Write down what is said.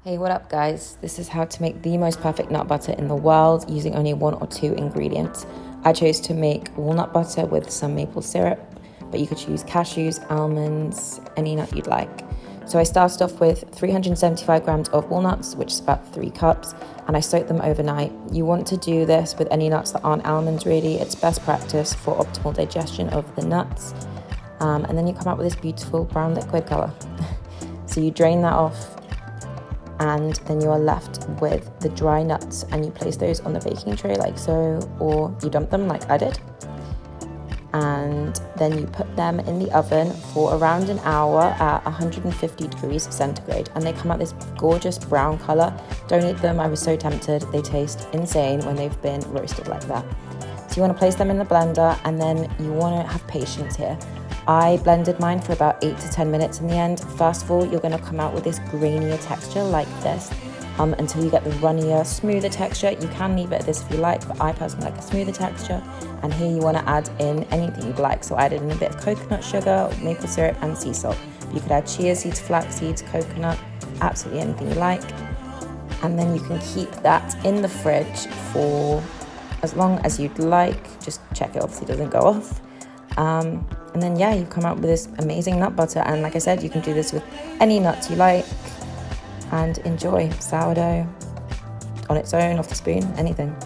Hey, what up guys? This is how to make the most perfect nut butter in the world using only 1 or 2 ingredients. I chose to make walnut butter with some maple syrup, but you could choose cashews, almonds, any nut you'd like. So I started off with 375 grams of walnuts, which is about 3 cups, and I soaked them overnight. You want to do this with any nuts that aren't almonds really. It's best practice for optimal digestion of the nuts. And then you come out with this beautiful brown liquid color. So you drain that off, and then you are left with the dry nuts, and you place those on the baking tray like so, or you dump them like I did. And then you put them in the oven for around an hour at 150 degrees centigrade, and they come out this gorgeous brown color. Don't eat them, I was so tempted. They taste insane when they've been roasted like that. So you want to place them in the blender, and then you want to have patience here. I blended mine for about 8 to 10 minutes in the end. First of all, you're going to come out with this grainier texture like this until you get the runnier, smoother texture. You can leave it at this if you like, but I personally like a smoother texture. And here you want to add in anything you'd like. So I added in a bit of coconut sugar, maple syrup, and sea salt. You could add chia seeds, flax seeds, coconut, absolutely anything you like. And then you can keep that in the fridge for as long as you'd like. Just check it obviously doesn't go off. And then yeah, you come out with this amazing nut butter, and like I said, you can do this with any nuts you like and enjoy. Sourdough on its own, off the spoon, anything.